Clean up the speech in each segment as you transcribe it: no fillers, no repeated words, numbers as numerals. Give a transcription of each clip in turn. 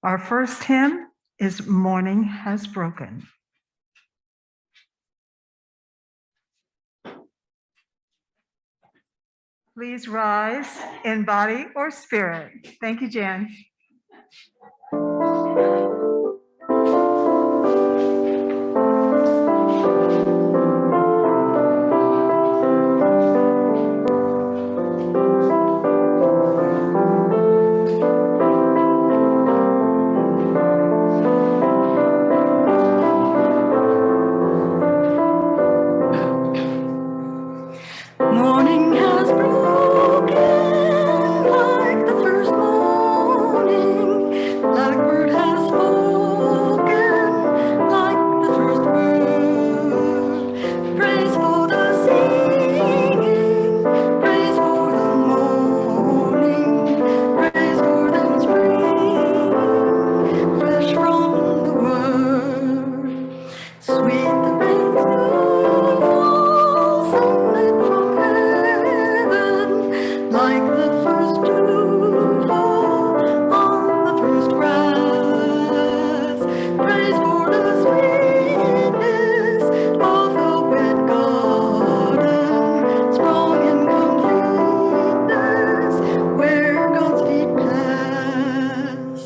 Our first hymn is Morning Has Broken. Please rise in body or spirit. Thank you, Jan. Morning has broken like the first morning. Blackbird has spoken like the first bird. Praise for the singing, praise for the morning, praise for them springing fresh from the word. Sweet the rain's new fall, sunlit from heaven, like the first dew fall on the first grass. Praise for the sweetness of the wet garden, sprung in completeness where God's feet pass.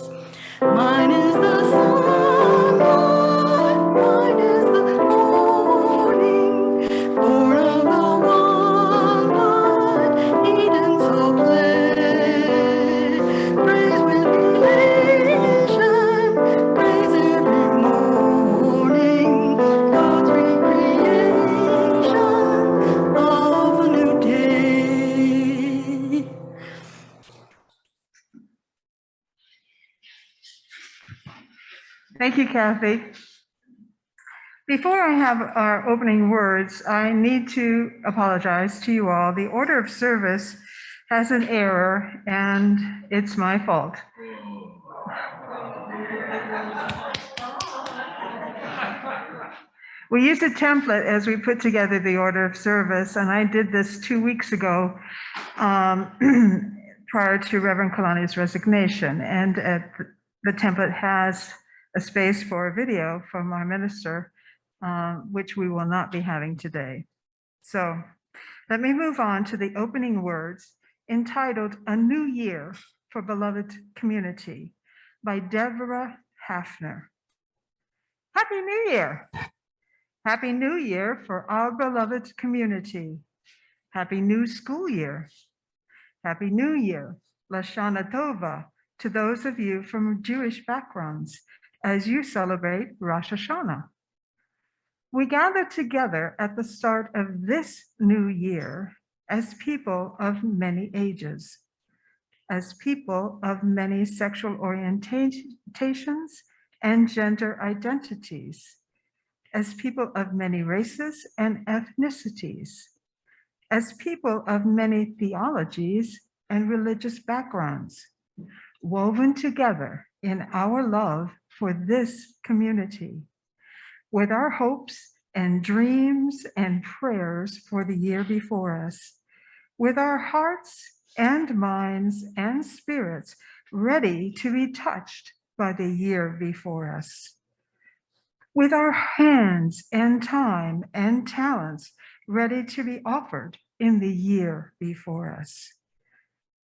Mine is the sunlight, mine is the morning, born of the one light, Eden so play. Praise with elation, praise every morning, God's recreation of a new day. Thank you, Cathy. Before I have our opening words, I need to apologize to you all. The order of service has an error, and it's my fault. We used a template as we put together the order of service, and I did this 2 weeks ago prior to Reverend Kalani's resignation. And the template has a space for a video from our minister, which we will not be having today. So let me move on to the opening words entitled A New Year for Beloved Community by Deborah Hafner. Happy New Year! Happy New Year for our beloved community. Happy New School Year. Happy New Year, Lashana Tova, to those of you from Jewish backgrounds as you celebrate Rosh Hashanah. We gather together at the start of this new year as people of many ages, as people of many sexual orientations and gender identities, as people of many races and ethnicities, as people of many theologies and religious backgrounds, woven together in our love for this community, with our hopes and dreams and prayers for the year before us, with our hearts and minds and spirits ready to be touched by the year before us, with our hands and time and talents ready to be offered in the year before us.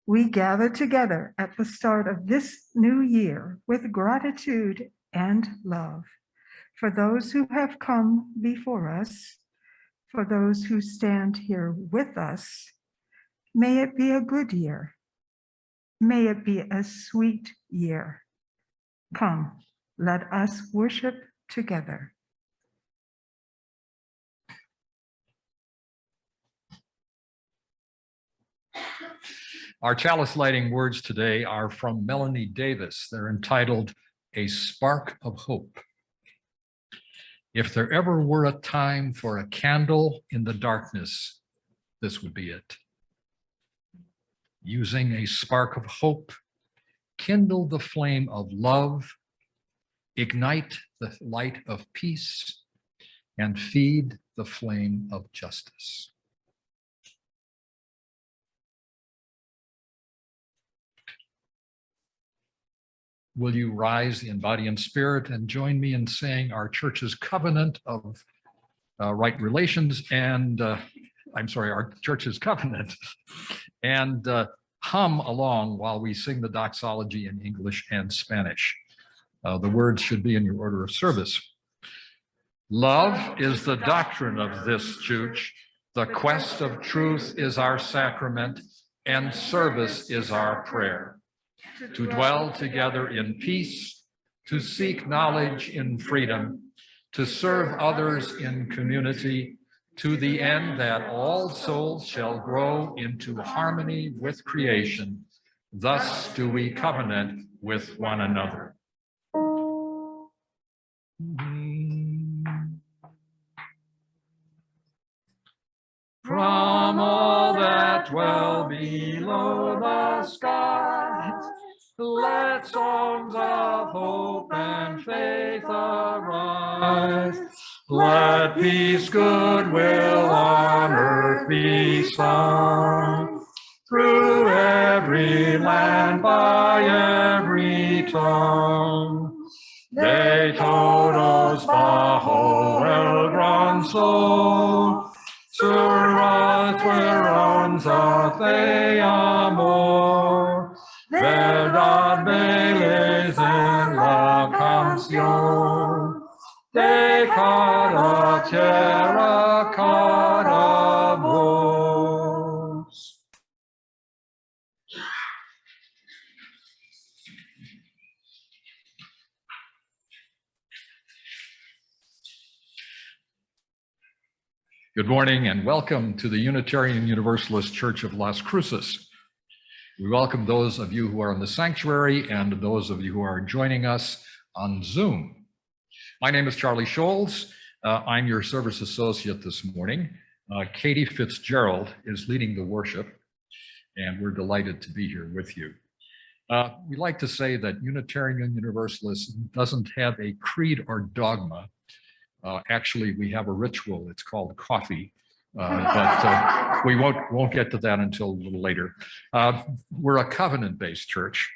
We gather together at the start of this new year with gratitude and love for those who have come before us, for those who stand here with us. May it be a good year. May it be a sweet year. Come, let us worship together. Our Chalice Lighting words today are from Melanie Davis. They're entitled A Spark of Hope. If there ever were a time for a candle in the darkness, this would be it. Using a spark of hope, kindle the flame of love, ignite the light of peace, and feed the flame of justice. will you rise in body and spirit and join me in saying our church's covenant of right relations and, our church's covenant, and hum along while we sing the doxology in English and Spanish. The words should be in your order of service. Love is the doctrine of this church. The quest of truth is our sacrament, and service is our prayer. To dwell together in peace, to seek knowledge in freedom, to serve others in community, to the end that all souls shall grow into harmony with creation. Thus do we covenant with one another. From all that dwell below the skies, let songs of hope and faith arise. Let peace, goodwill on earth be sung, through every land, by every tongue. De todos bajo el gran sol, Surat esperanza fe amor, verdad belleza en la canción, de cada tierra, cada voz. Good morning and welcome to the Unitarian Universalist Church of Las Cruces. We welcome those of you who are in the sanctuary and those of you who are joining us on Zoom. My name is Charlie Scholz. I'm your service associate this morning. Cathy Fitzgerald is leading the worship, and we're delighted to be here with you. We like to say that Unitarian Universalist doesn't have a creed or dogma. Actually, we have a ritual. It's called coffee, but we won't get to that until a little later. We're a covenant-based church,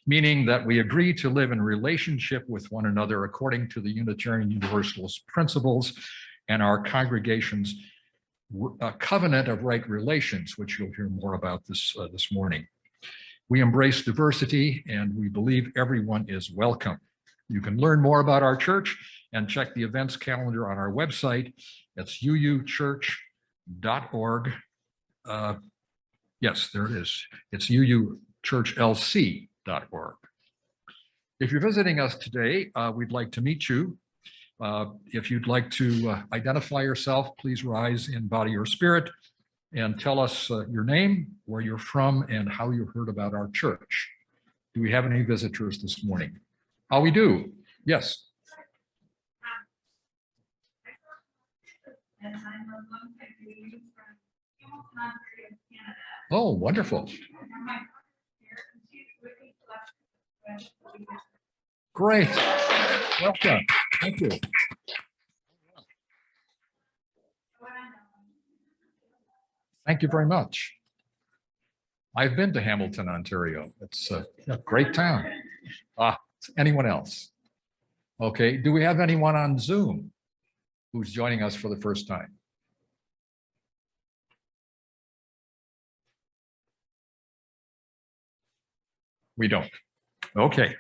meaning that we agree to live in relationship with one another according to the Unitarian Universalist principles and our congregation's covenant of right relations, which you'll hear more about this morning. We embrace diversity, and we believe everyone is welcome. You can learn more about our church and check the events calendar on our website. It's uuchurch.org. Yes, there it is. It's uuchurchlc.org. If you're visiting us today, we'd like to meet you. If you'd like to identify yourself, please rise in body or spirit and tell us your name, where you're from, and how you heard about our church. Do we have any visitors this morning? How we do? Yes. And I'm a longtime student from Ontario, Canada. Oh, wonderful. And my partner's here, and she's really blessed. Great. Welcome. Thank you. Thank you very much. I've been to Hamilton, Ontario. It's a great town. Anyone else? Okay. Do we have anyone on Zoom who's joining us for the first time? We don't. Okay.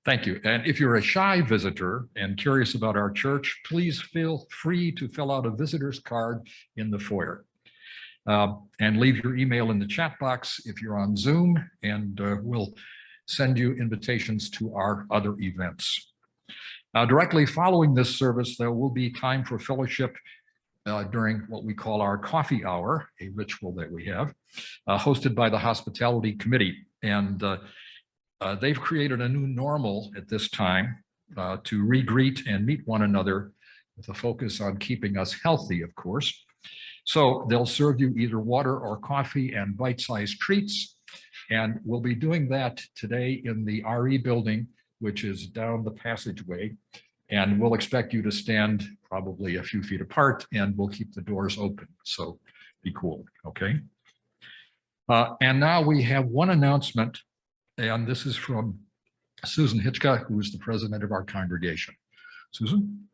Thank you. And if you're a shy visitor and curious about our church, please feel free to fill out a visitor's card in the foyer. And leave your email in the chat box if you're on Zoom, and we'll send you invitations to our other events. Directly following this service, there will be time for fellowship during what we call our coffee hour, a ritual that we have, hosted by the Hospitality Committee. And they've created a new normal at this time to re-greet and meet one another with a focus on keeping us healthy, of course. So they'll serve you either water or coffee and bite-sized treats. And we'll be doing that today in the RE building, which is down the passageway. And we'll expect you to stand probably a few feet apart, and we'll keep the doors open. So be cool, okay? And now we have one announcement, and this is from Susan Hychka, who is the president of our congregation. Susan?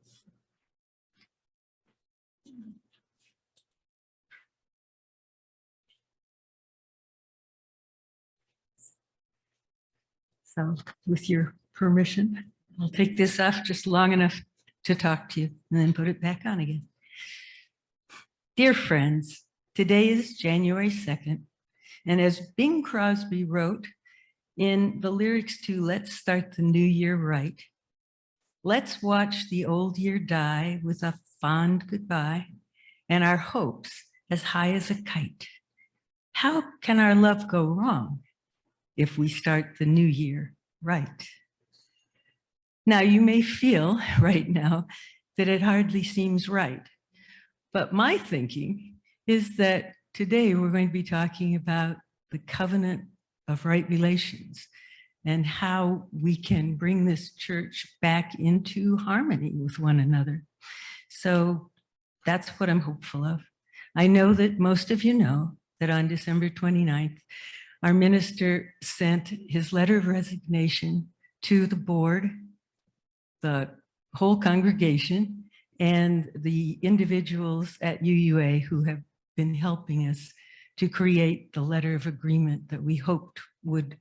So with your permission, I'll take this off just long enough to talk to you and then put it back on again. Dear friends, today is January 2nd. And as Bing Crosby wrote in the lyrics to Let's Start the New Year Right, let's watch the old year die with a fond goodbye and our hopes as high as a kite. How can our love go wrong if we start the new year right? Now, you may feel right now that it hardly seems right, but my thinking is that today we're going to be talking about the covenant of right relations and how we can bring this church back into harmony with one another. So that's what I'm hopeful of. I know that most of you know that on December 29th, our minister sent his letter of resignation to the board, the whole congregation, and the individuals at UUA who have been helping us to create the letter of agreement that we hoped would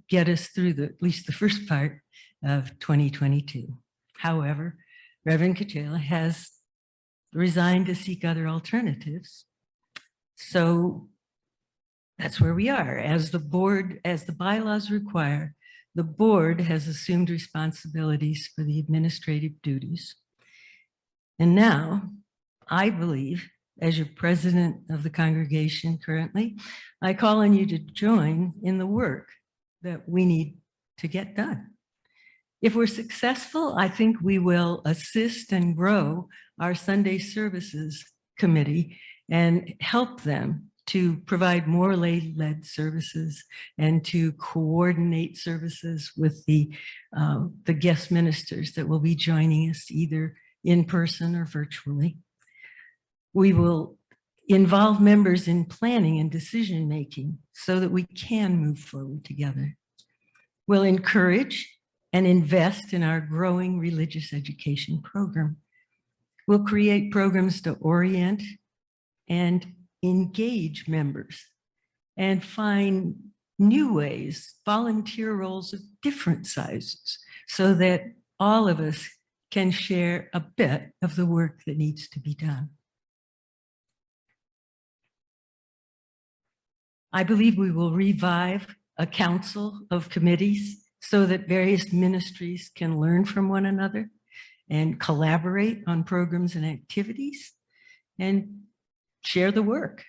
get us through at least the first part of 2022. However, Reverend Cathy has resigned to seek other alternatives. So that's where we are. As the board, as the bylaws require, the board has assumed responsibilities for the administrative duties. And now, I believe, as your president of the congregation currently, I call on you to join in the work that we need to get done. If we're successful, I think we will assist and grow our Sunday services committee and help them to provide more lay-led services and to coordinate services with the guest ministers that will be joining us either in person or virtually. We will involve members in planning and decision-making so that we can move forward together. We'll encourage and invest in our growing religious education program. We'll create programs to orient and engage members and find new ways, volunteer roles of different sizes, so that all of us can share a bit of the work that needs to be done. I believe we will revive a council of committees so that various ministries can learn from one another and collaborate on programs and activities and share the work.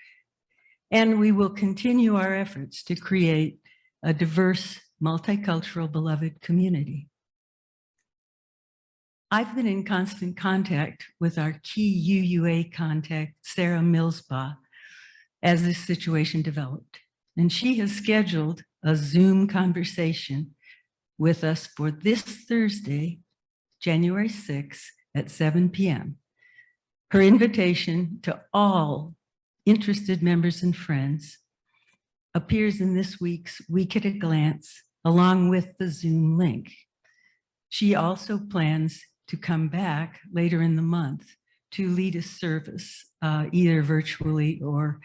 And we will continue our efforts to create a diverse, multicultural, beloved community. I've been in constant contact with our key UUA contact, Sarah Millsbaugh, as this situation developed. And she has scheduled a Zoom conversation with us for this Thursday, January 6th at 7 p.m. Her invitation to all interested members and friends appears in this week's Week at a Glance, along with the Zoom link. She also plans to come back later in the month to lead a service, either virtually or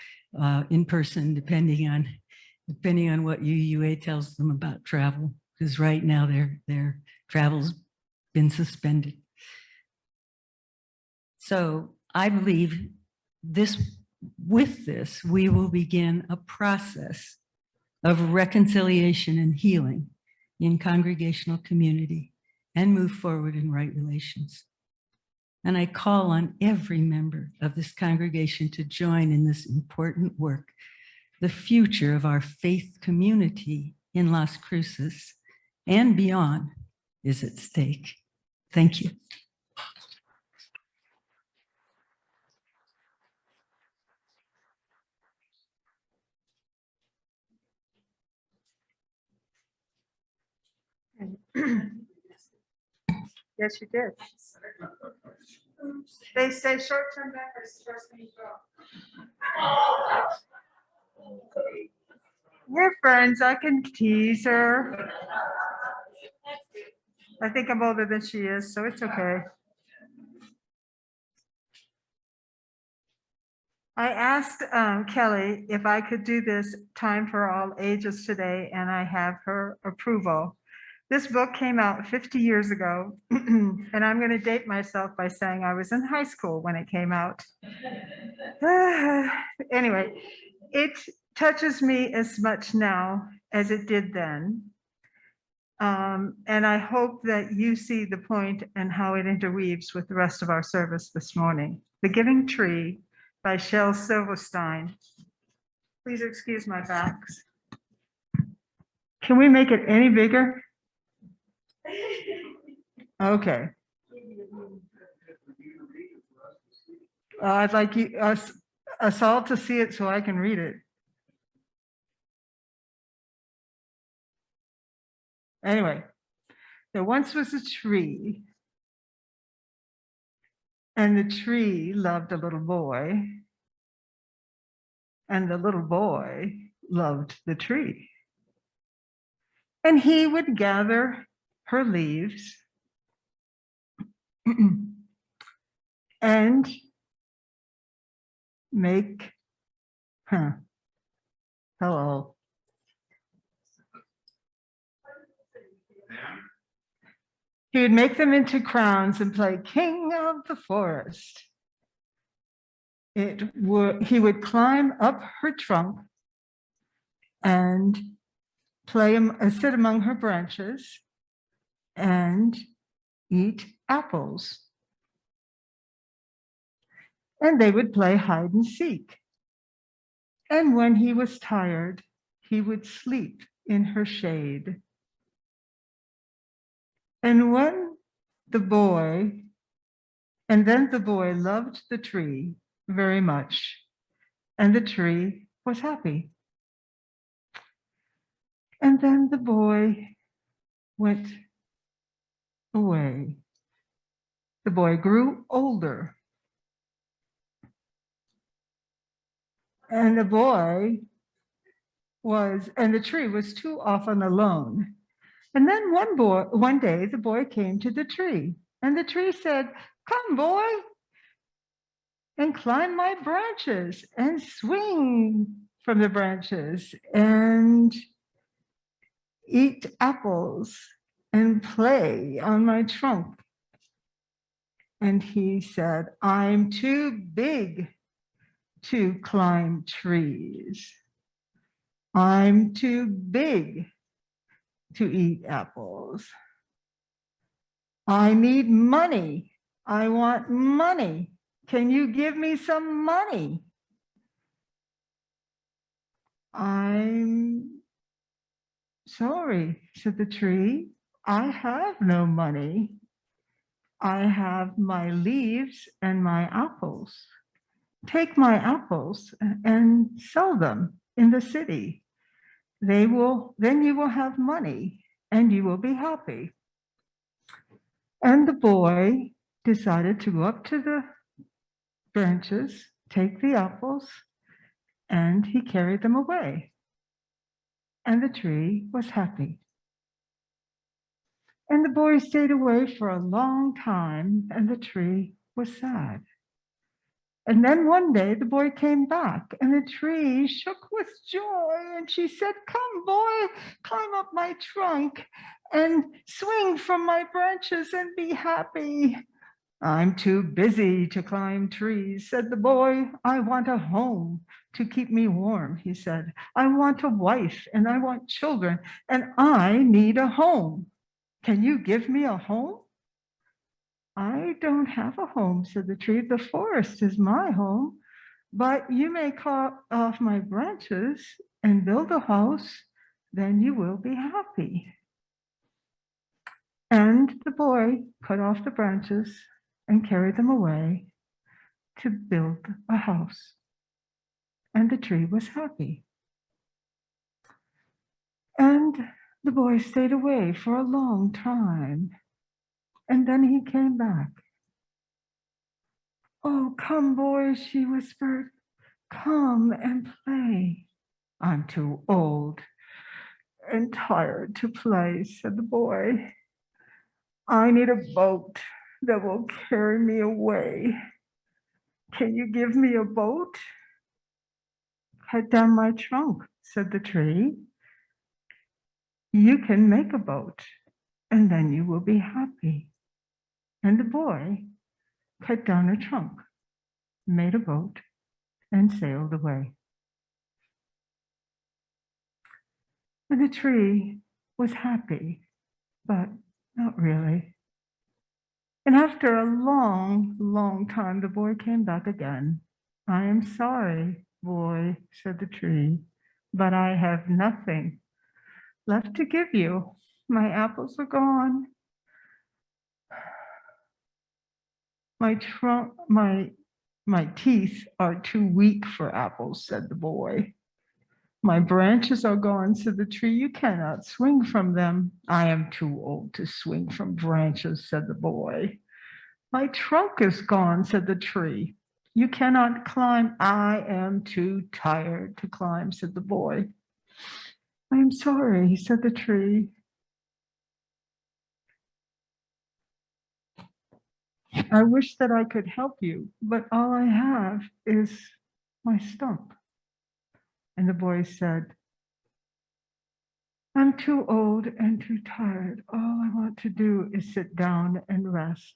in person, depending on what UUA tells them about travel, because right now their travel's been suspended. So I believe with this, we will begin a process of reconciliation and healing in congregational community and move forward in right relations. And I call on every member of this congregation to join in this important work. The future of our faith community in Las Cruces and beyond is at stake. Thank you. Yes, you did. They say short-term memory is the first thing you go. We're friends. I can tease her. I think I'm older than she is, so it's okay. I asked Kelly if I could do this Time for All Ages today, and I have her approval. This book came out 50 years ago, and I'm going to date myself by saying I was in high school when it came out. Anyway, it touches me as much now as it did then. And I hope that you see the point and how it interweaves with the rest of our service this morning. The Giving Tree by Shel Silverstein. Please excuse my backs. Can we make it any bigger? Okay. I'd like us all to see it so I can read it. Anyway, there once was a tree, and the tree loved a little boy, and the little boy loved the tree. And he would gather her leaves and make, hello. He would make them into crowns and play King of the Forest. He would climb up her trunk and sit among her branches and eat apples. And they would play hide and seek. And when he was tired, he would sleep in her shade. And then the boy loved the tree very much, and the tree was happy. And then the boy went away. The boy grew older. And the tree was too often alone. And then one day, the boy came to the tree, and the tree said, "Come, boy, and climb my branches and swing from the branches and eat apples and play on my trunk." And he said, "I'm too big to climb trees. I'm too big to eat apples. I need money. I want money. Can you give me some money?" "I'm sorry," said the tree. "I have no money. I have my leaves and my apples. Take my apples and sell them in the city. Then you will have money and you will be happy." And the boy decided to go up to the branches, take the apples, and he carried them away. And the tree was happy. And the boy stayed away for a long time, and the tree was sad. And then one day the boy came back, and the tree shook with joy, and she said, "Come, boy, climb up my trunk and swing from my branches and be happy." "I'm too busy to climb trees," said the boy. "I want a home to keep me warm," he said. "I want a wife and I want children, and I need a home. Can you give me a home?" "I don't have a home," said the tree. "The forest is my home, but you may cut off my branches and build a house, then you will be happy." And the boy cut off the branches and carried them away to build a house. And the tree was happy. And the boy stayed away for a long time. And then he came back. "Oh, come, boy," she whispered. "Come and play. I'm too old and tired to play, said the boy. I need a boat that will carry me away. Can you give me a boat? Cut down my trunk, said the tree. You can make a boat, and then you will be happy. And the boy cut down a trunk, made a boat, and sailed away. And the tree was happy, but not really. And after a long, long time, the boy came back again. I am sorry, boy, said the tree, but I have nothing left to give you. My apples are gone. My teeth are too weak for apples, said the boy. My branches are gone, said the tree. You cannot swing from them. I am too old to swing from branches, said the boy. My trunk is gone, said the tree. You cannot climb. I am too tired to climb, said the boy. I am sorry, said the tree. I wish that I could help you, but all I have is my stump. And the boy said, I'm too old and too tired. All I want to do is sit down and rest.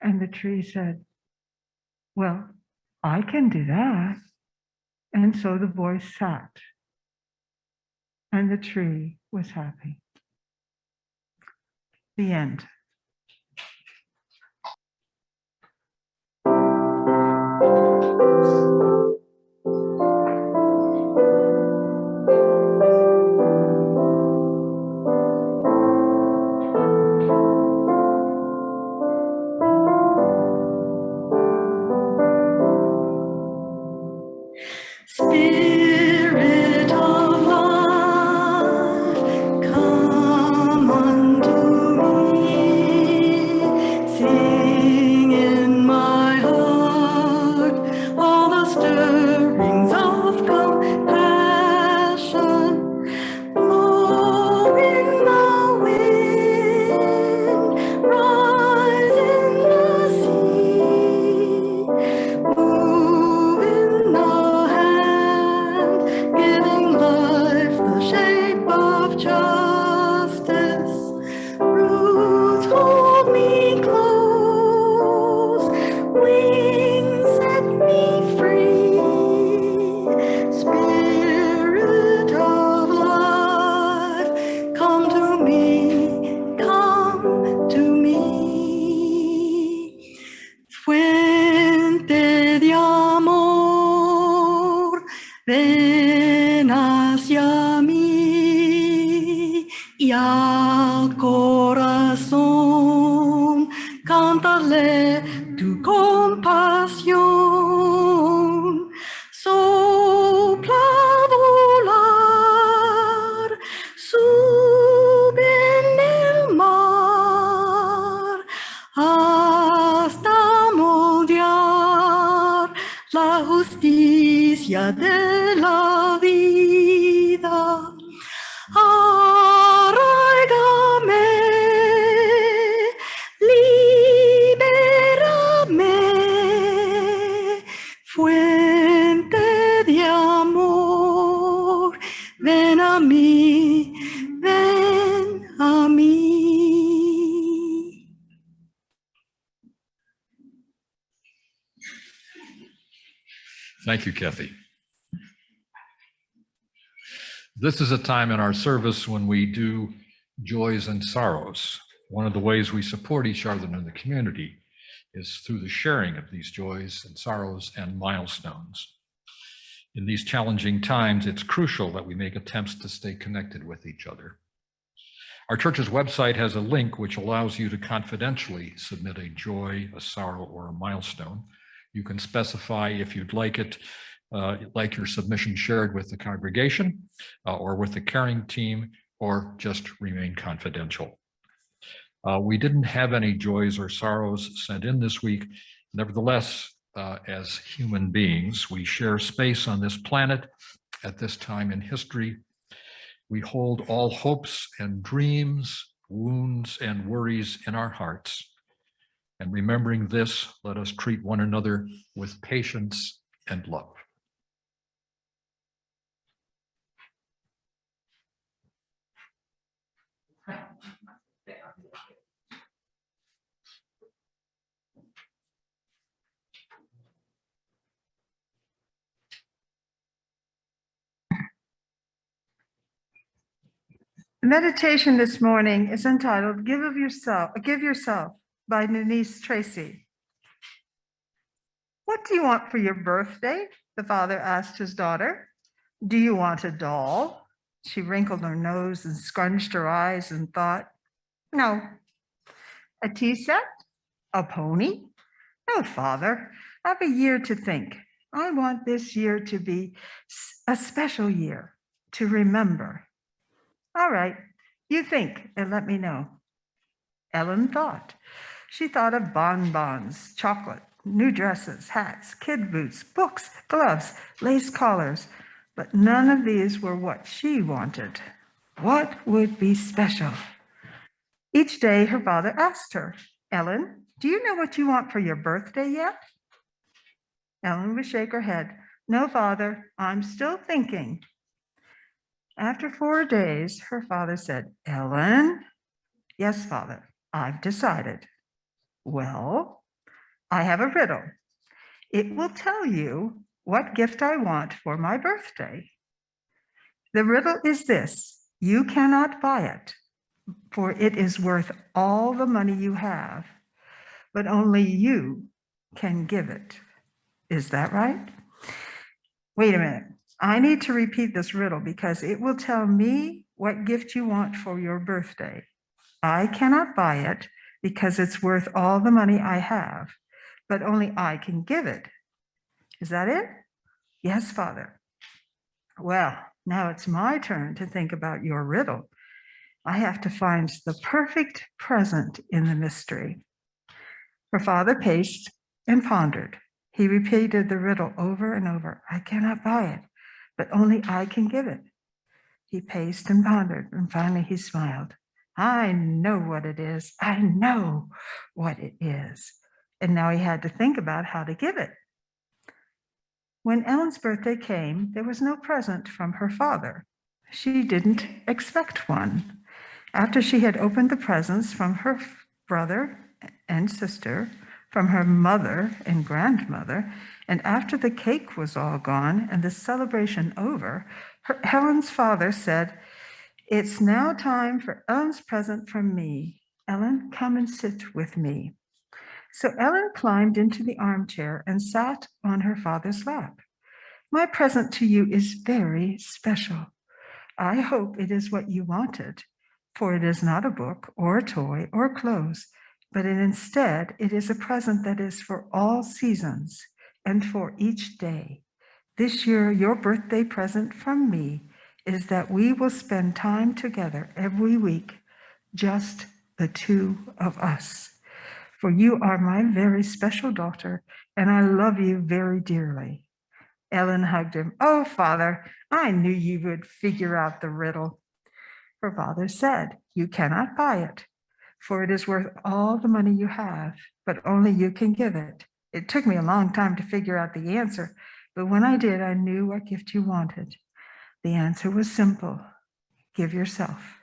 And the tree said, well, I can do that. And so the boy sat, and the tree was happy. The end. Spirit of life, come unto me. Sing in my heart all the stirrings of compassion. Blow in the wind, rise in the sea, move in the giving life the shape of justice. Roots hold me close, wings set me free. Spirit of life, come to me, come to me. Fuente de amor, ven hacia mí y al corazón, cántale tu compasión. Sopla a volar, sube en el mar, hasta moldear la justicia de la vida. Arráigame, libérame, fuente de amor, ven a mí, ven a mí. Thank you, Cathy. This is a time in our service when we do joys and sorrows. One of the ways we support each other in the community is through the sharing of these joys and sorrows and milestones. In these challenging times, it's crucial that we make attempts to stay connected with each other. Our church's website has a link which allows you to confidentially submit a joy, a sorrow, or a milestone. You can specify if you'd like it, like your submission shared with the congregation or with the caring team, or just remain confidential. We didn't have any joys or sorrows sent in this week. Nevertheless, as human beings, we share space on this planet, at this time in history. We hold all hopes and dreams, wounds and worries in our hearts. And remembering this, let us treat one another with patience and love. The meditation this morning is entitled Give Yourself by Denise Tracy. What do you want for your birthday? The father asked his daughter. Do you want a doll? She wrinkled her nose and scrunched her eyes and thought, no. A tea set? A pony? No, father, I have a year to think. I want this year to be a special year to remember. All right, you think and let me know. Ellen thought. She thought of bonbons, chocolate, new dresses, hats, kid boots, books, gloves, lace collars, but none of these were what she wanted. What would be special? Each day her father asked her, Ellen, do you know what you want for your birthday yet? Ellen would shake her head. No, father, I'm still thinking. After 4 days, her father said, Ellen, yes, father, I've decided. Well, I have a riddle. It will tell you what gift I want for my birthday. The riddle is this: you cannot buy it, for it is worth all the money you have, but only you can give it. Is that right? Wait a minute. I need to repeat this riddle because it will tell me what gift you want for your birthday. I cannot buy it because it's worth all the money I have, but only I can give it. Is that it? Yes, Father. Well, now it's my turn to think about your riddle. I have to find the perfect present in the mystery. Her father paced and pondered. He repeated the riddle over and over. I cannot buy it, but only I can give it. He paced and pondered, and finally he smiled. I know what it is. I know what it is. And now he had to think about how to give it. When Ellen's birthday came, there was no present from her father. She didn't expect one. After she had opened the presents from her brother and sister, from her mother and grandmother, and after the cake was all gone and the celebration over, Ellen's father said, it's now time for Ellen's present from me. Ellen, come and sit with me. So Ellen climbed into the armchair and sat on her father's lap. My present to you is very special. I hope it is what you wanted, for it is not a book or a toy or clothes, but instead it is a present that is for all seasons and for each day. This year, your birthday present from me is that we will spend time together every week, just the two of us. For you are my very special daughter, and I love you very dearly. Ellen hugged him. Oh, Father, I knew you would figure out the riddle. Her father said, you cannot buy it, for it is worth all the money you have, but only you can give it. It took me a long time to figure out the answer, but when I did, I knew what gift you wanted. The answer was simple. Give yourself.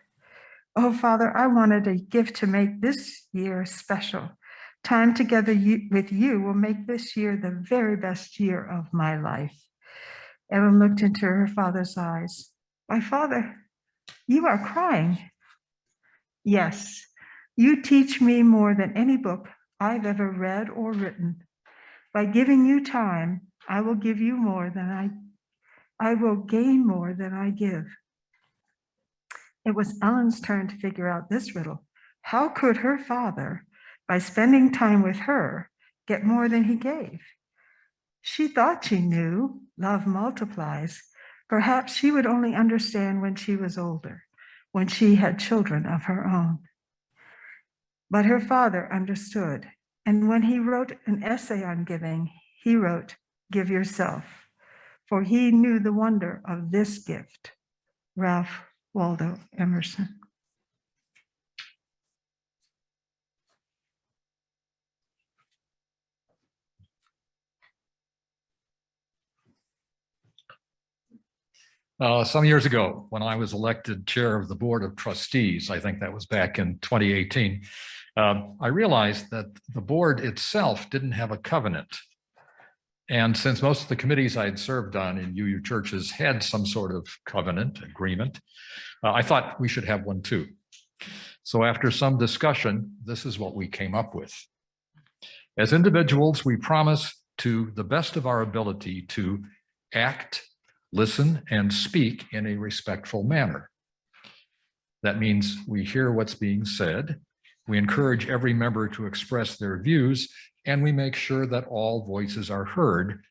Oh, Father, I wanted a gift to make this year special. Time together with you will make this year the very best year of my life. Ellen looked into her father's eyes. My father, you are crying. Yes, you teach me more than any book I've ever read or written. By giving you time, I will give you more than I will gain more than I give. It was Ellen's turn to figure out this riddle. How could her father, by spending time with her, get more than he gave? She thought she knew love multiplies. Perhaps she would only understand when she was older, when she had children of her own. But her father understood. And when he wrote an essay on giving, he wrote, give yourself. for he knew the wonder of this gift. Ralph Waldo Emerson. Some years ago, when I was elected chair of the Board of Trustees, I think that was back in 2018, I realized that the board itself didn't have a covenant. And since most of the committees I had served on in UU churches had some sort of covenant agreement, I thought we should have one too. So after some discussion, this is what we came up with. As individuals, we promise to the best of our ability to act, listen, and speak in a respectful manner. That means we hear what's being said, we encourage every member to express their views, and we make sure that all voices are heard.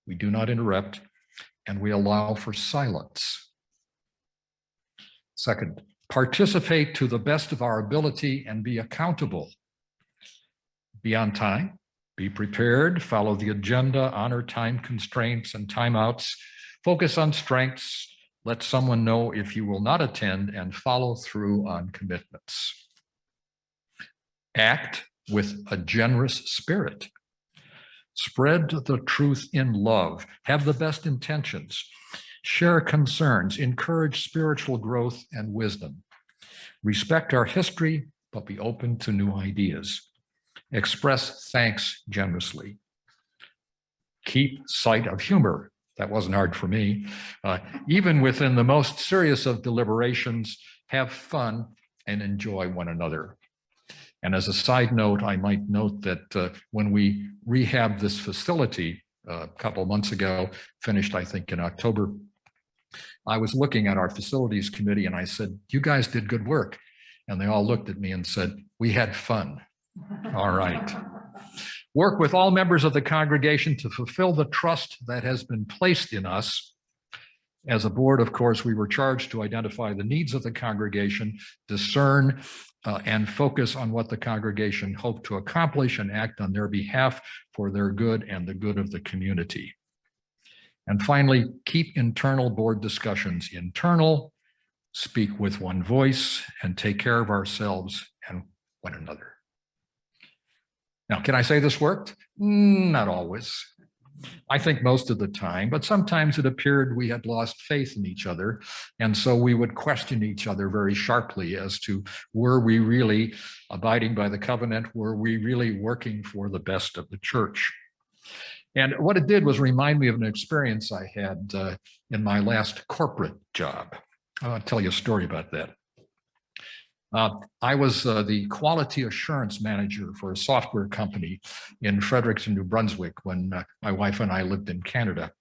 We do not interrupt, and we allow for silence. Second, participate to the best of our ability and be accountable. Be on time, be prepared, follow the agenda, honor time constraints and timeouts, focus on strengths, let someone know if you will not attend, and follow through on commitments. Act with a generous spirit. Spread the truth in love, have the best intentions, share concerns, encourage spiritual growth and wisdom. Respect our history, but be open to new ideas. Express thanks generously. Keep sight of humor. That wasn't hard for me. Even within the most serious of deliberations, have fun and enjoy one another. And as a side note, I might note that when we rehabbed this facility a couple of months ago, finished, I think, in October, I was looking at our facilities committee and I said, "You guys did good work." And they all looked at me and said, "We had fun." All right. Work with all members of the congregation to fulfill the trust that has been placed in us. As a board, of course, we were charged to identify the needs of the congregation, discern and focus on what the congregation hoped to accomplish and act on their behalf for their good and the good of the community. And finally, keep internal board discussions internal, speak with one voice, and take care of ourselves and one another. Now, can I say this worked? Not always. I think most of the time, but sometimes it appeared we had lost faith in each other. And so we would question each other very sharply as to, were we really abiding by the covenant? Were we really working for the best of the church? And what it did was remind me of an experience I had in my last corporate job. I'll tell you a story about that. I was the quality assurance manager for a software company in Fredericton, New Brunswick, when my wife and I lived in Canada.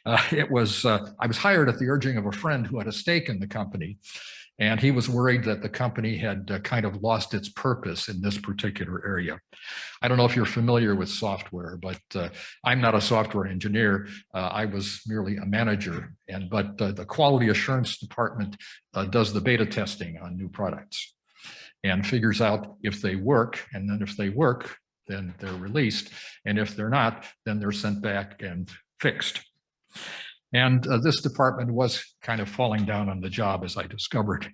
I was hired at the urging of a friend who had a stake in the company, and he was worried that the company had kind of lost its purpose in this particular area. I don't know if you're familiar with software, but I'm not a software engineer. I was merely a manager, but the quality assurance department does the beta testing on new products and figures out if they work, and then if they work, then they're released, and if they're not, then they're sent back and fixed. And this department was kind of falling down on the job, as I discovered.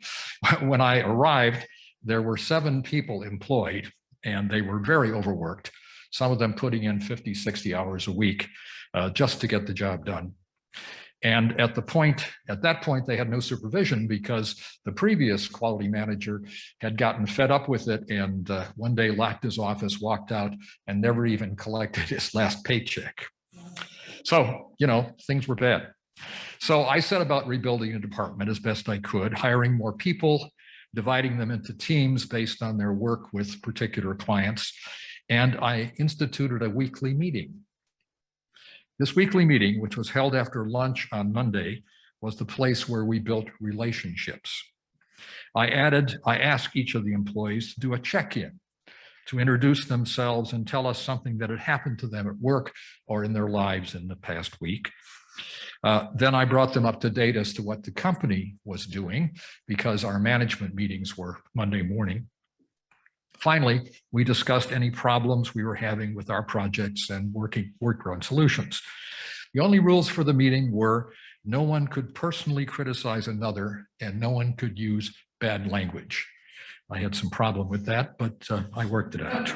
When I arrived, there were 7 people employed, and they were very overworked, some of them putting in 50, 60 hours a week just to get the job done. And at that point, they had no supervision because the previous quality manager had gotten fed up with it and one day locked his office, walked out, and never even collected his last paycheck. So, things were bad. So I set about rebuilding the department as best I could, hiring more people, dividing them into teams based on their work with particular clients. And I instituted a weekly meeting. This weekly meeting, which was held after lunch on Monday, was the place where we built relationships. I asked each of the employees to do a check-in, to introduce themselves and tell us something that had happened to them at work or in their lives in the past week. Then I brought them up to date as to what the company was doing, because our management meetings were Monday morning. Finally, we discussed any problems we were having with our projects and worked on solutions. The only rules for the meeting were no one could personally criticize another and no one could use bad language. I had some problem with that, but I worked it out.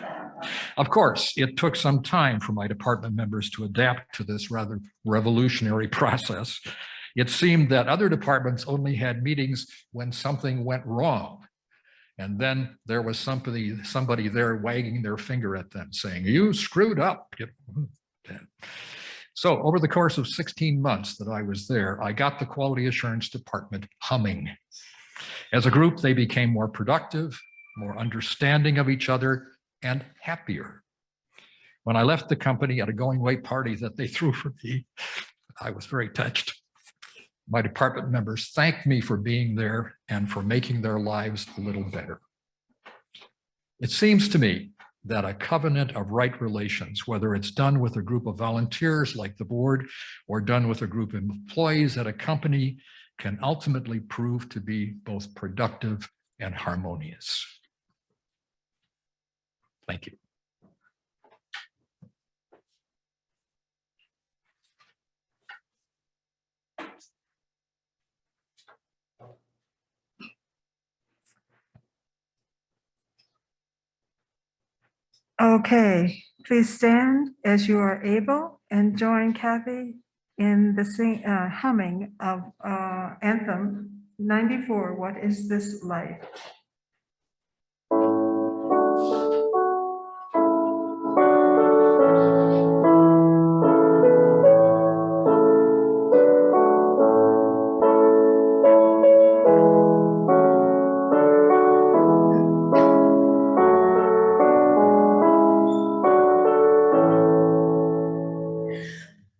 Of course, it took some time for my department members to adapt to this rather revolutionary process. It seemed that other departments only had meetings when something went wrong. And then there was somebody there wagging their finger at them saying, you screwed up. So over the course of 16 months that I was there, I got the quality assurance department humming. As a group, they became more productive, more understanding of each other, and happier. When I left the company at a going away party that they threw for me, I was very touched. My department members thanked me for being there and for making their lives a little better. It seems to me that a covenant of right relations, whether it's done with a group of volunteers like the board or done with a group of employees at a company, can ultimately prove to be both productive and harmonious. Thank you. Okay, please stand as you are able and join Cathy in the humming of Anthem 94, What is This Life?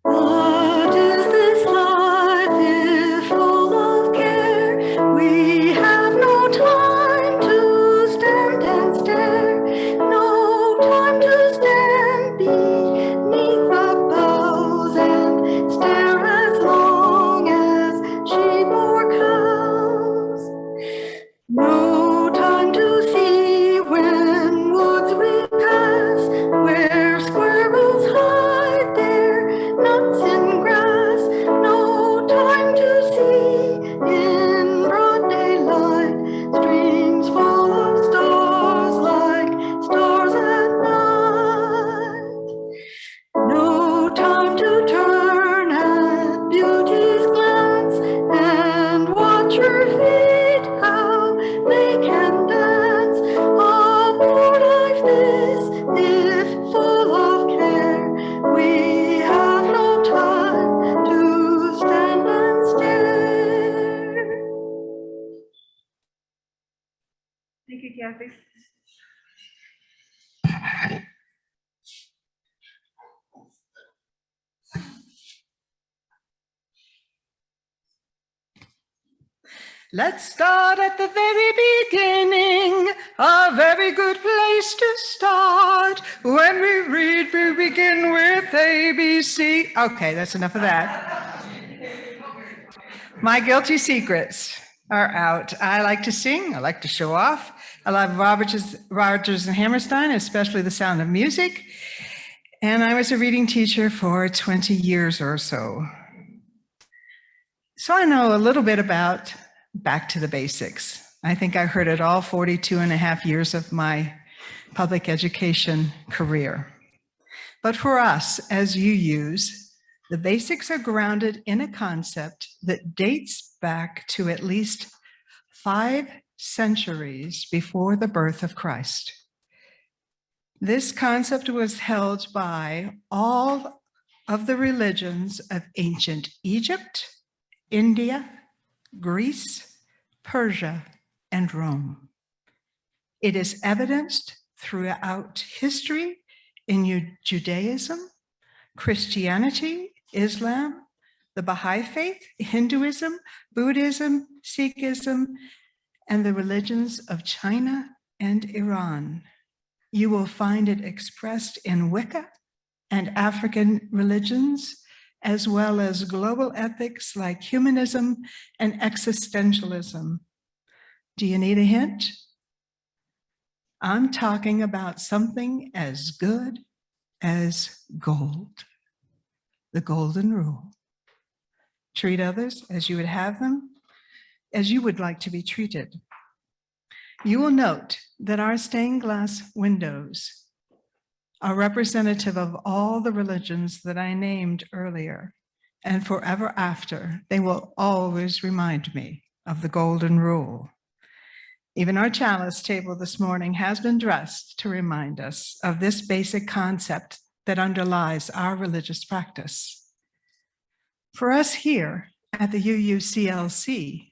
What is this life if full of care? We have no time to stand and stare, no time to stand beneath the boughs and stare as long as sheep or cows. No time to see when woods we pass, where squirrels hide their nuts in grass. No time to see in broad daylight, streams full of stars like stars at night. No time to turn at beauty's glance and watch her feet, how they can dance. A poor life this, if full of care. We have no time to stand and stare. Thank you, Cathy. Let's start at the very beginning, a very good place to start. When we read, we begin with ABC. Okay, that's enough of that. My guilty secrets are out. I like to sing, I like to show off. I love Rodgers and Hammerstein, especially the sound of music. And I was a reading teacher for 20 years or so. So I know a little bit about back to the basics. I think I heard it all 42 and a half years of my public education career. But for us, as UUs, the basics are grounded in a concept that dates back to at least 5 centuries before the birth of Christ. This concept was held by all of the religions of ancient Egypt, India, Greece, Persia, and Rome. It is evidenced throughout history in Judaism, Christianity, Islam, the Baha'i faith, Hinduism, Buddhism, Sikhism, and the religions of China and Iran. You will find it expressed in Wicca and African religions, as well as global ethics like humanism and existentialism. Do you need a hint? I'm talking about something as good as gold. the golden rule. Treat others as you would have them, as you would like to be treated. You will note that our stained glass windows are representative of all the religions that I named earlier, and forever after, they will always remind me of the golden rule. Even our chalice table this morning has been dressed to remind us of this basic concept that underlies our religious practice. For us here at the UUCLC,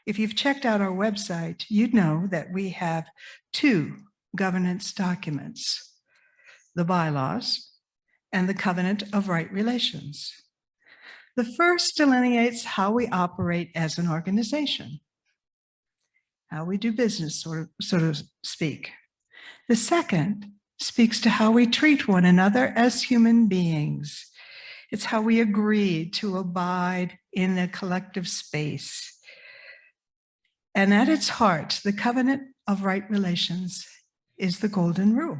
if you've checked out our website, you'd know that we have two governance documents, the bylaws and the covenant of right relations. The first delineates how we operate as an organization, how we do business, so to speak. The second speaks to how we treat one another as human beings. It's how we agree to abide in the collective space. And at its heart, the covenant of right relations is the golden rule.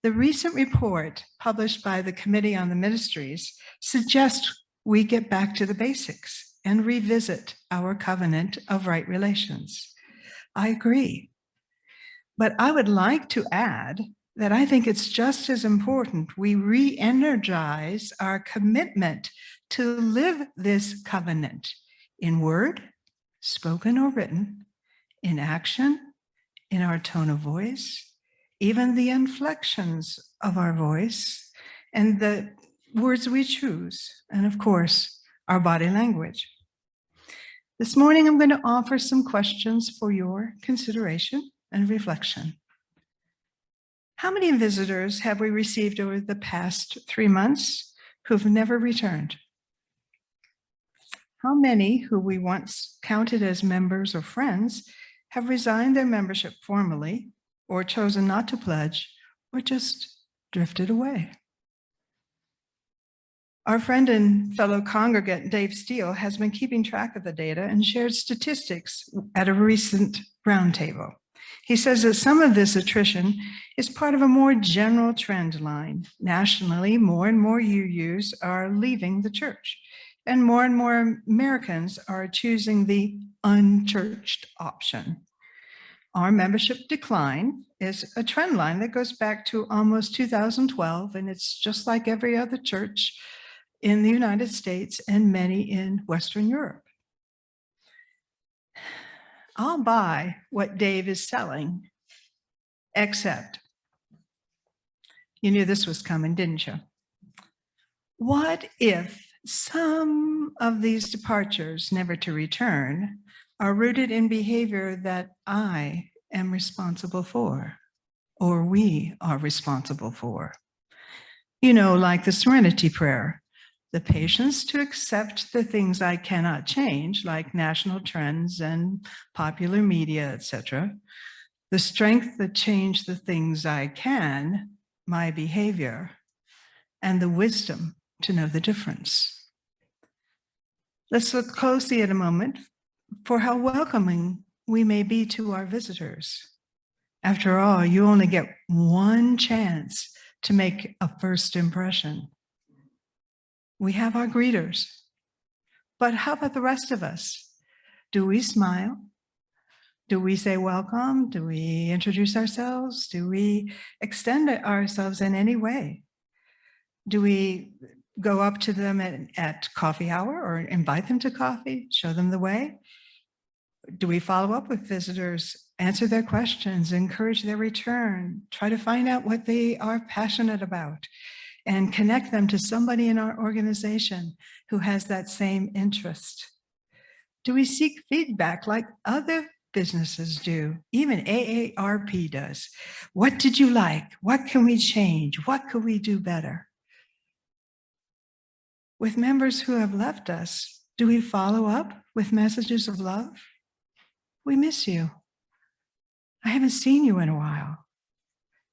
The recent report published by the Committee on the Ministries suggests we get back to the basics and revisit our covenant of right relations. I agree. But I would like to add that I think it's just as important we re-energize our commitment to live this covenant in word, spoken or written, in action, in our tone of voice, even the inflections of our voice, and the words we choose, and of course, our body language. This morning, I'm going to offer some questions for your consideration and reflection. How many visitors have we received over the past 3 months who've never returned? How many who we once counted as members or friends have resigned their membership formally, or chosen not to pledge, or just drifted away? Our friend and fellow congregant Dave Steele has been keeping track of the data and shared statistics at a recent roundtable. He says that some of this attrition is part of a more general trend line. Nationally, more and more UUs are leaving the church, and more Americans are choosing the unchurched option. Our membership decline is a trend line that goes back to almost 2012, and it's just like every other church in the United States and many in Western Europe. I'll buy what Dave is selling, except you knew this was coming, didn't you? What if some of these departures, never to return, are rooted in behavior that I am responsible for, or we are responsible for? You know, like the Serenity Prayer, the patience to accept the things I cannot change, like national trends and popular media, etc. The strength to change the things I can, my behavior, and the wisdom to know the difference. Let's look closely at a moment for how welcoming we may be to our visitors. After all, you only get one chance to make a first impression. We have our greeters, but how about the rest of us? Do we smile? Do we say welcome? Do we introduce ourselves? Do we extend ourselves in any way? Do we go up to them at coffee hour or invite them to coffee, show them the way? Do we follow up with visitors, answer their questions, encourage their return, try to find out what they are passionate about, and connect them to somebody in our organization who has that same interest? Do we seek feedback like other businesses do? Even AARP does. What did you like? What can we change? What could we do better? With members who have left us, do we follow up with messages of love? We miss you. I haven't seen you in a while.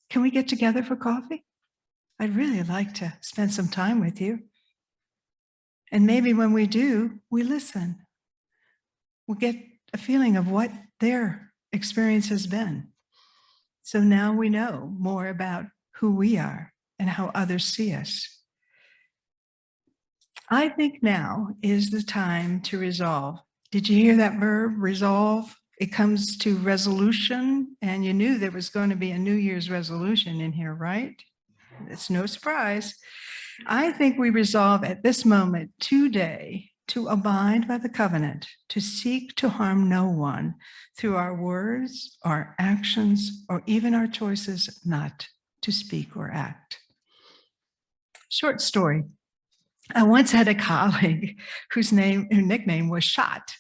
Can we get together for coffee? I'd really like to spend some time with you. And maybe when we do, we listen. We'll get a feeling of what their experience has been. So now we know more about who we are and how others see us. I think now is the time to resolve. Did you hear that verb, resolve? It comes to resolution, and you knew there was going to be a New Year's resolution in here, right? It's no surprise. I think we resolve at this moment today to abide by the covenant, to seek to harm no one through our words, our actions, or even our choices not to speak or act. Short story. I once had a colleague whose nickname was Shot,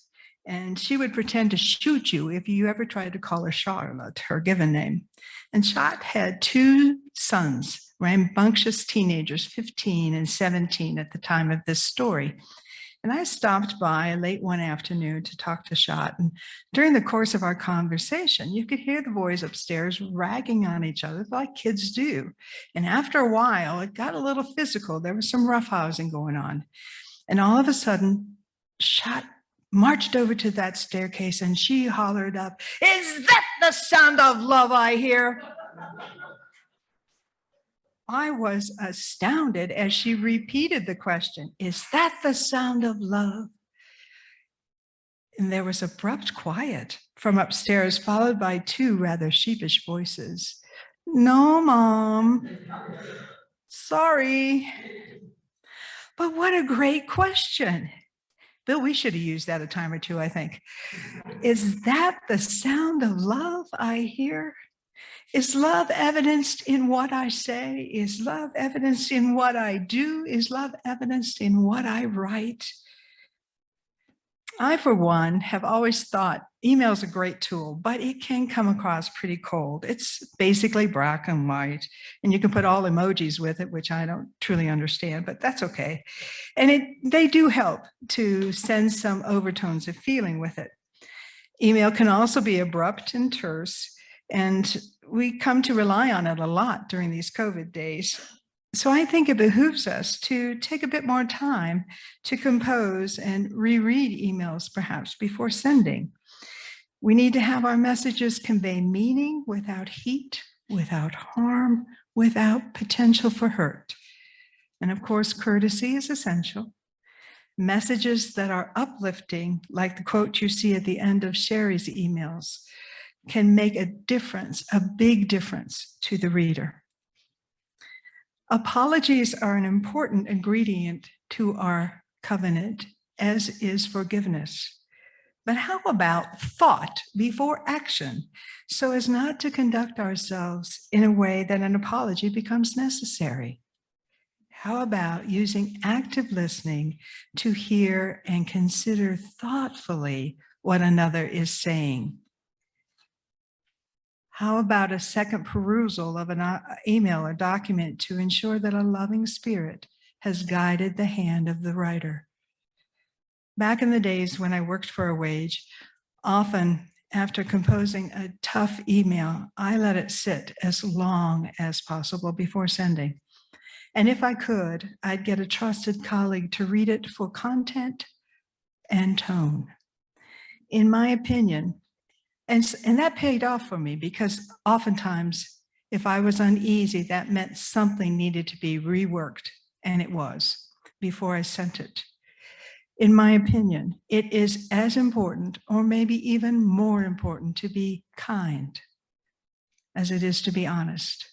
and she would pretend to shoot you if you ever tried to call her Charlotte, her given name. And Shot had two sons, rambunctious teenagers, 15 and 17 at the time of this story. And I stopped by late one afternoon to talk to Shot. And during the course of our conversation, you could hear the boys upstairs ragging on each other like kids do. And after a while, it got a little physical. There was some roughhousing going on. And all of a sudden, Shot marched over to that staircase and she hollered up, "Is that the sound of love I hear?" I was astounded as she repeated the question, "Is that the sound of love?" And there was abrupt quiet from upstairs, followed by two rather sheepish voices. "No, Mom. Sorry." But what a great question. Bill, we should have used that a time or two, I think. Is that the sound of love I hear? Is love evidenced in what I say? Is love evidenced in what I do? Is love evidenced in what I write? I, for one, have always thought email is a great tool, but it can come across pretty cold. It's basically black and white, and you can put all emojis with it, which I don't truly understand, but that's okay. And they do help to send some overtones of feeling with it. Email can also be abrupt and terse, and we come to rely on it a lot during these COVID days. So I think it behooves us to take a bit more time to compose and reread emails perhaps before sending. We need to have our messages convey meaning without heat, without harm, without potential for hurt. And of course, courtesy is essential. Messages that are uplifting, like the quote you see at the end of Sherry's emails, can make a difference, a big difference to the reader. Apologies are an important ingredient to our covenant, as is forgiveness. But how about thought before action, so as not to conduct ourselves in a way that an apology becomes necessary? How about using active listening to hear and consider thoughtfully what another is saying? How about a second perusal of an email or document to ensure that a loving spirit has guided the hand of the writer? Back in the days when I worked for a wage, often after composing a tough email, I let it sit as long as possible before sending. And if I could, I'd get a trusted colleague to read it for content and tone. In my opinion, and that paid off for me, because oftentimes if I was uneasy, that meant something needed to be reworked, and it was, before I sent it. In my opinion, it is as important, or maybe even more important, to be kind as it is to be honest.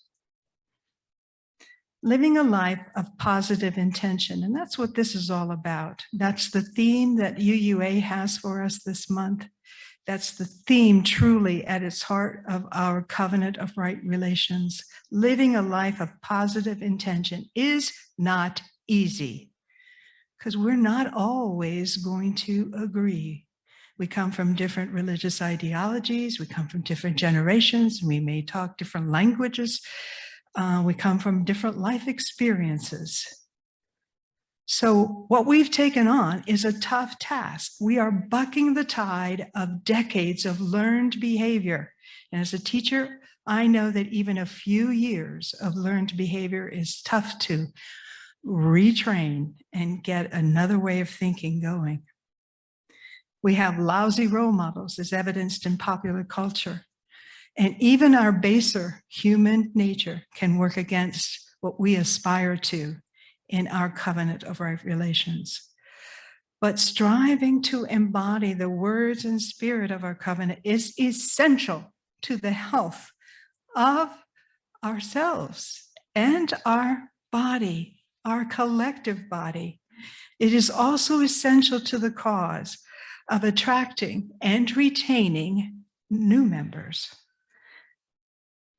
Living a life of positive intention, and that's what this is all about. That's the theme that UUA has for us this month. That's the theme truly at its heart of our covenant of right relations. Living a life of positive intention is not easy, because we're not always going to agree. We come from different religious ideologies. We come from different generations. We may talk different languages. We come from different life experiences. So what we've taken on is a tough task. We are bucking the tide of decades of learned behavior. And as a teacher, I know that even a few years of learned behavior is tough to retrain and get another way of thinking going. We have lousy role models, as evidenced in popular culture. And even our baser human nature can work against what we aspire to in our covenant of right relations. But striving to embody the words and spirit of our covenant is essential to the health of ourselves and our body, our collective body. It is also essential to the cause of attracting and retaining new members.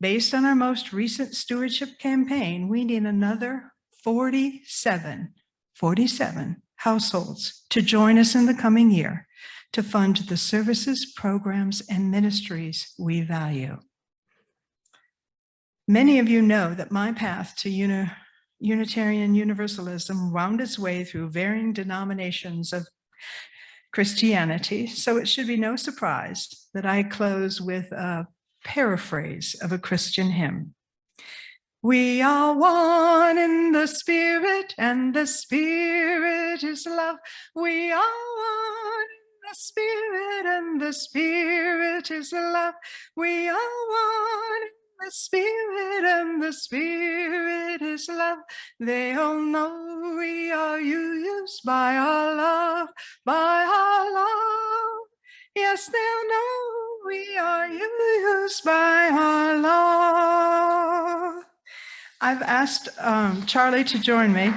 Based on our most recent stewardship campaign, we need another 47 households to join us in the coming year to fund the services, programs, and ministries we value. Many of you know that my path to Unitarian Universalism wound its way through varying denominations of Christianity, so it should be no surprise that I close with a paraphrase of a Christian hymn. We are one in the Spirit, and the Spirit is love. We are one in the Spirit, and the Spirit is love. We are one in the Spirit, and the Spirit is love. They all know we are used by our love, by our love. Yes, they'll know we are used by our love. I've asked Charlie to join me.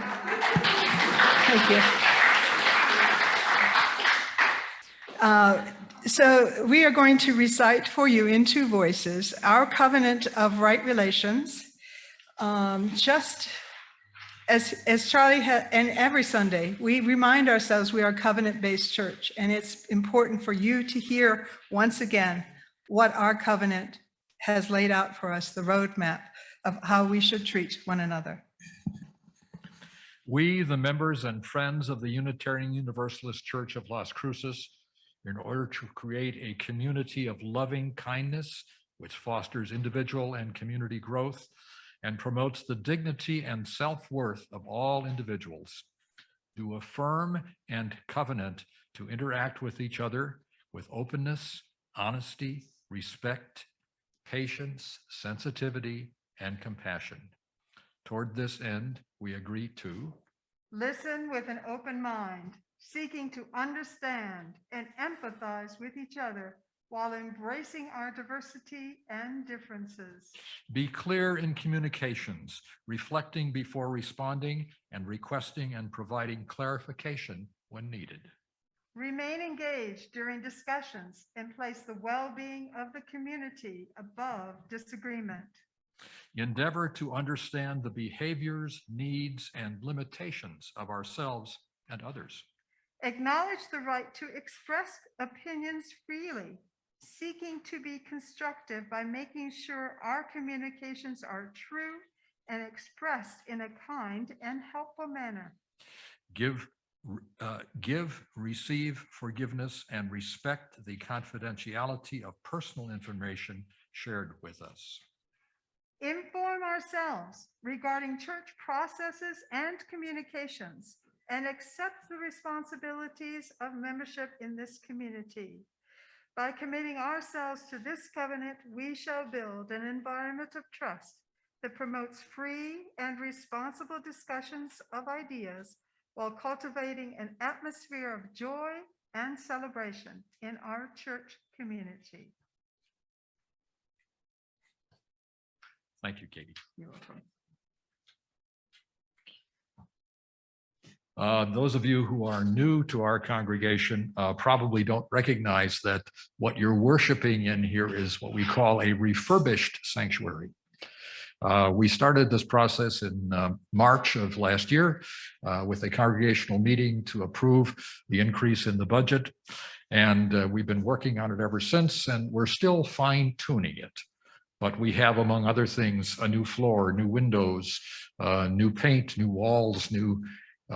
Thank you. So we are going to recite for you in two voices our covenant of right relations. Just as Charlie had, and every Sunday, we remind ourselves we are a covenant-based church, and it's important for you to hear once again what our covenant has laid out for us, the roadmap of how we should treat one another. We, the members and friends of the Unitarian Universalist Church of Las Cruces, in order to create a community of loving kindness, which fosters individual and community growth and promotes the dignity and self-worth of all individuals, do affirm and covenant to interact with each other with openness, honesty, respect, patience, sensitivity, and compassion. Toward this end, we agree to listen with an open mind, seeking to understand and empathize with each other while embracing our diversity and differences. be clear in communications, reflecting before responding and requesting and providing clarification when needed. Remain engaged during discussions and place the well-being of the community above disagreement. Endeavor to understand the behaviors, needs, and limitations of ourselves and others. Acknowledge the right to express opinions freely, seeking to be constructive by making sure our communications are true and expressed in a kind and helpful manner. Give, receive forgiveness, and respect the confidentiality of personal information shared with us. Inform ourselves regarding church processes and communications, and accept the responsibilities of membership in this community. By committing ourselves to this covenant, we shall build an environment of trust that promotes free and responsible discussions of ideas while cultivating an atmosphere of joy and celebration in our church community. Thank you, Katie. You're welcome. Those of you who are new to our congregation probably don't recognize that what you're worshiping in here is what we call a refurbished sanctuary. We started this process in March of last year with a congregational meeting to approve the increase in the budget. And we've been working on it ever since, and we're still fine-tuning it. But we have, among other things, a new floor, new windows, new paint, new walls, new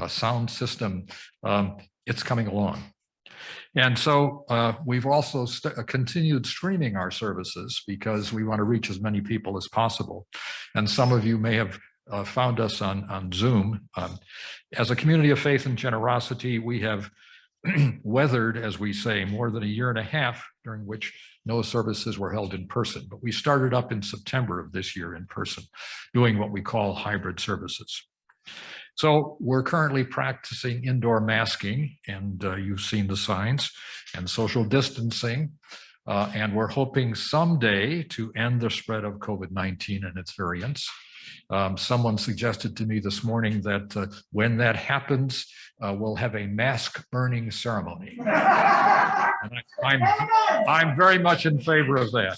sound system. It's coming along. And so we've also continued streaming our services because we want to reach as many people as possible. And some of you may have found us on Zoom. As a community of faith and generosity, we have weathered, as we say, more than a year and a half during which no services were held in person. But we started up in September of this year in person, doing what we call hybrid services. So we're currently practicing indoor masking, and you've seen the signs, and social distancing. And we're hoping someday to end the spread of COVID-19 and its variants. Someone suggested to me this morning that when that happens, we'll have a mask burning ceremony. And I'm very much in favor of that.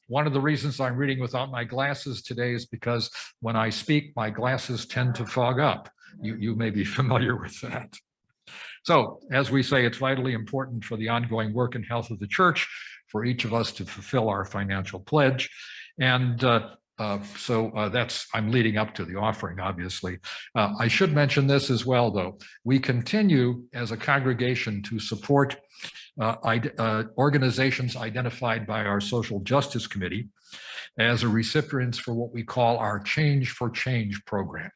One of the reasons I'm reading without my glasses today is because when I speak, my glasses tend to fog up. You may be familiar with that. So, as we say, it's vitally important for the ongoing work and health of the church for each of us to fulfill our financial pledge. And I'm leading up to the offering, obviously. I should mention this as well, though. We continue as a congregation to support organizations identified by our Social Justice Committee as a recipients for what we call our Change for Change program.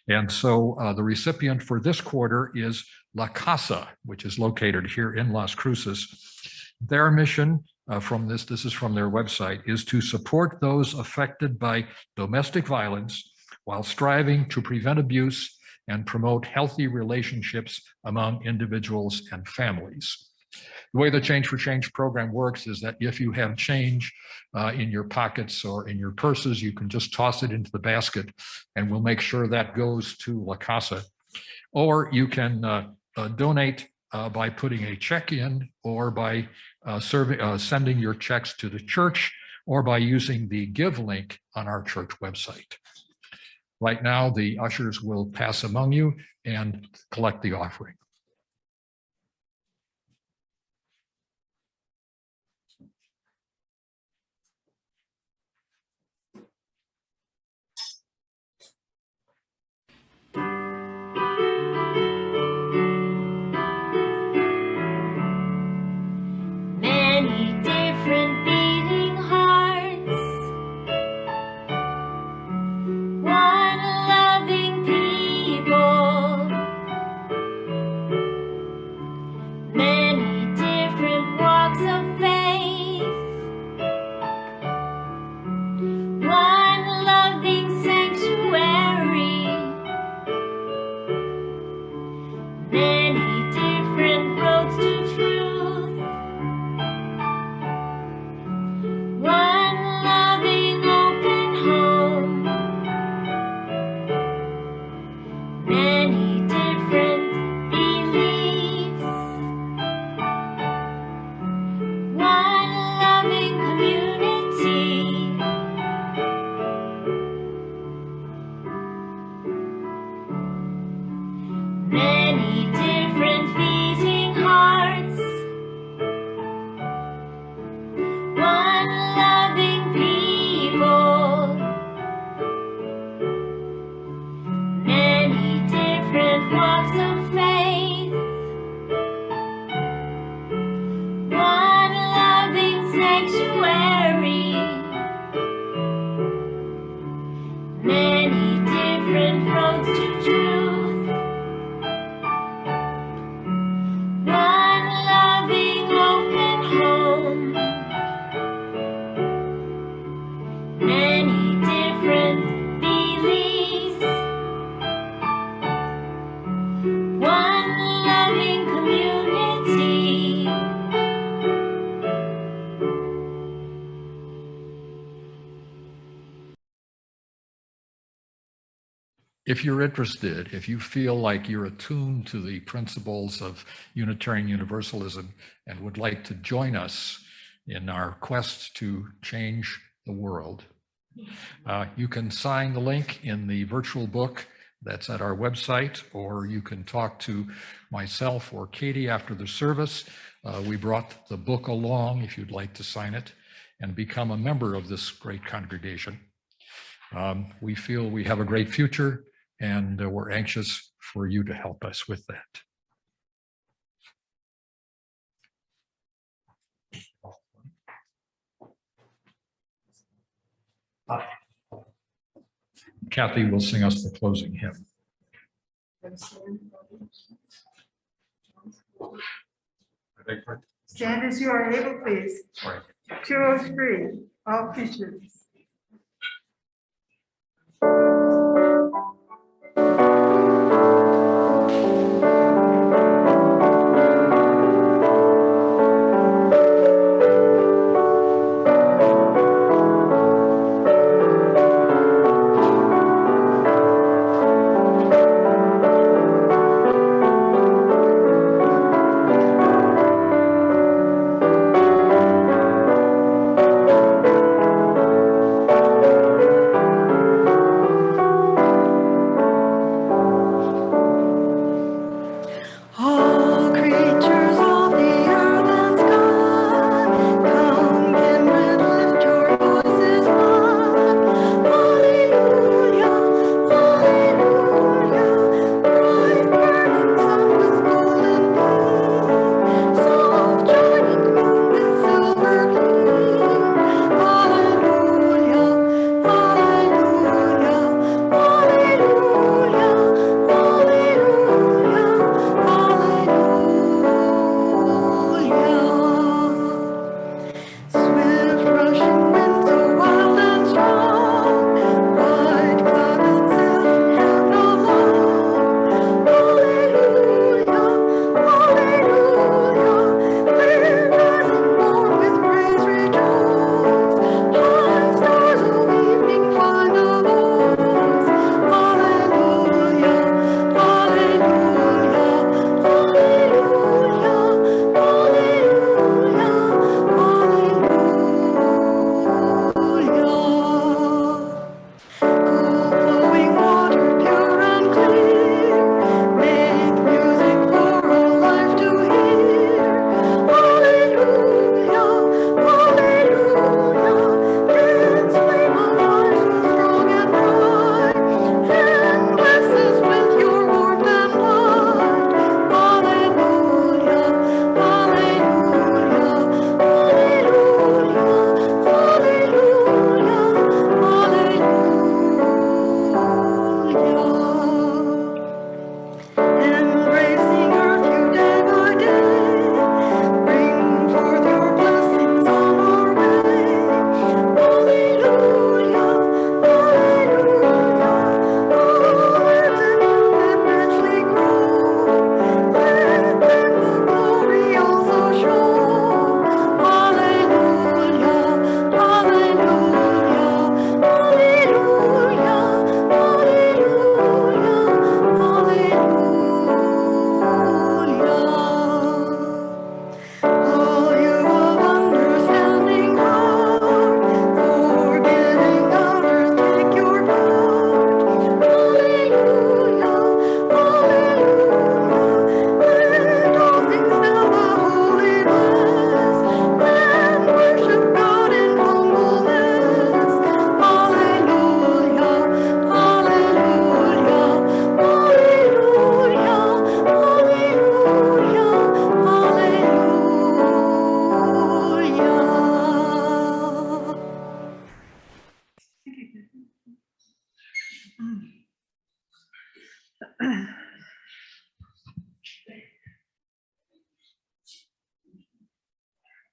And so the recipient for this quarter is La Casa, which is located here in Las Cruces. Their mission this is from their website, is to support those affected by domestic violence while striving to prevent abuse and promote healthy relationships among individuals and families. The way the Change for Change program works is that if you have change in your pockets or in your purses, you can just toss it into the basket and we'll make sure that goes to La Casa. Or you can donate by putting a check in, or by sending your checks to the church, or by using the Give link on our church website. Right now, the ushers will pass among you and collect the offering. Many different beating hearts, one loving people, many different walks of faith, one loving sanctuary, many different roads to truth. One loving open home, many different beliefs, one loving community, many different beating hearts, one loving people, many different walks of faith, one loving sanctuary, many different roads to truth, one loving open home, many different beliefs, one loving community. If you're interested, if you feel like you're attuned to the principles of Unitarian Universalism and would like to join us in our quest to change the world, you can sign the link in the virtual book that's at our website, or you can talk to myself or Cathy after the service. We brought the book along if you'd like to sign it and become a member of this great congregation. We feel we have a great future, and we're anxious for you to help us with that. Cathy will sing us the closing hymn. Stand as you are able, please. Sorry. 203, all creatures.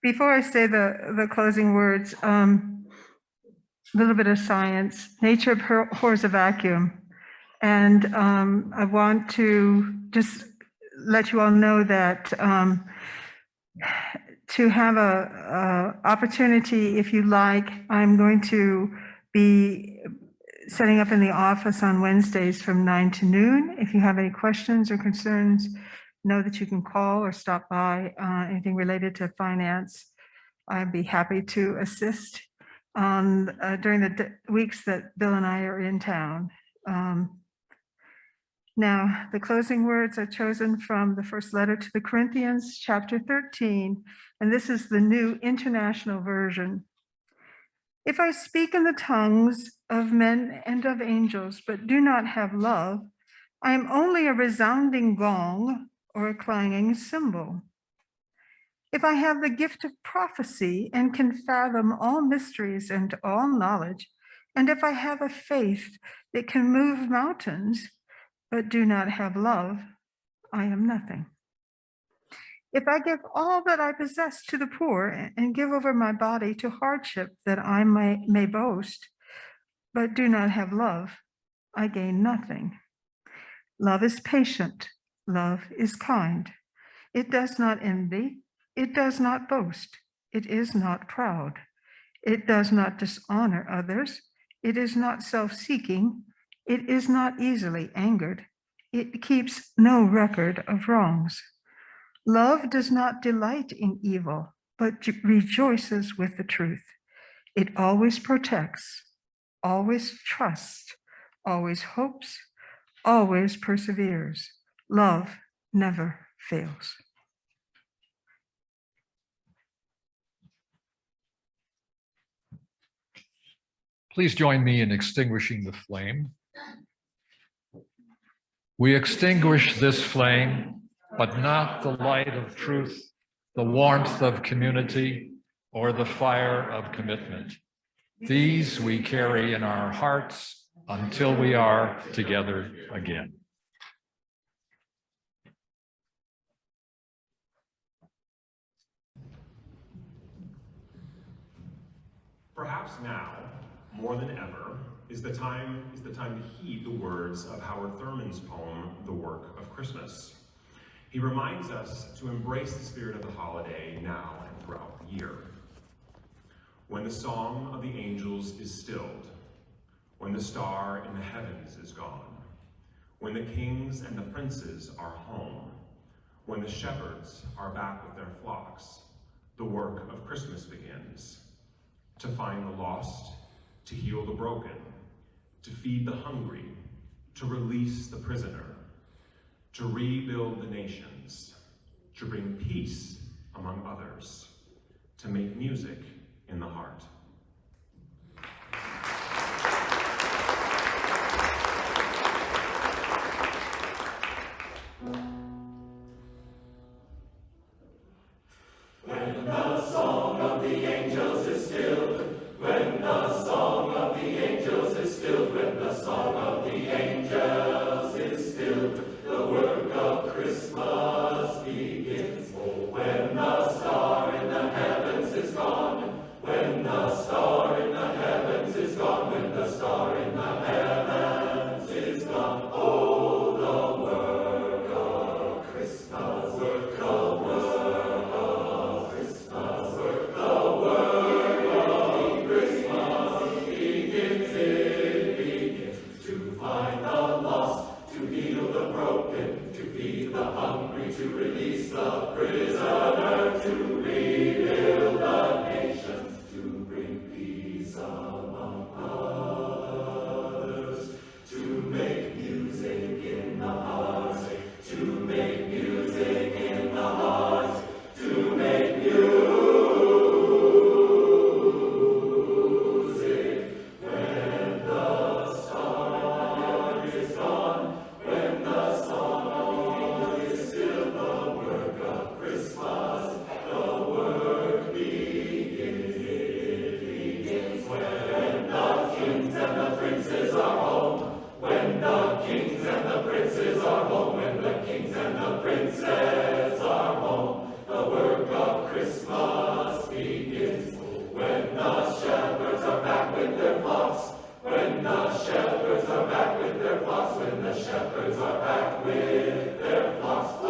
Before I say the closing words, a little bit of science. Nature abhors a vacuum. And I want to just let you all know that to have a opportunity, if you like, I'm going to be setting up in the office on Wednesdays from 9 to noon. If you have any questions or concerns, know that you can call or stop by, anything related to finance. I'd be happy to assist during the weeks that Bill and I are in town. Now, the closing words are chosen from the first letter to the Corinthians, chapter 13, and this is the New International Version. If I speak in the tongues of men and of angels, but do not have love, I am only a resounding gong or a clanging cymbal. If I have the gift of prophecy and can fathom all mysteries and all knowledge, and if I have a faith that can move mountains, but do not have love, I am nothing. If I give all that I possess to the poor and give over my body to hardship that I may boast, but do not have love, I gain nothing. Love is patient. Love is kind. It does not envy. It does not boast. It is not proud. It does not dishonor others. It is not self-seeking. It is not easily angered. It keeps no record of wrongs. Love does not delight in evil, but rejoices with the truth. It always protects, always trusts, always hopes, always perseveres. Love never fails. Please join me in extinguishing the flame. We extinguish this flame, but not the light of truth, the warmth of community, or the fire of commitment. These we carry in our hearts until we are together again. Perhaps now, more than ever, is the time to heed the words of Howard Thurman's poem, The Work of Christmas. He reminds us to embrace the spirit of the holiday now and throughout the year. When the song of the angels is stilled, when the star in the heavens is gone, when the kings and the princes are home, when the shepherds are back with their flocks, the work of Christmas begins. To find the lost, to heal the broken, to feed the hungry, to release the prisoner, to rebuild the nations, to bring peace among others, to make music in the heart. When the song of the angels is stilled, when the song of the angels is stilled, when the song of the angels is stilled, the work of Christmas begins. When the star in the heavens is gone, when the star in the heavens is gone, when the star in the heavens is gone, oh, the work of Christmas, work of Christmas, work of Christmas begins, it begins to find the when the shepherds are back with their flocks.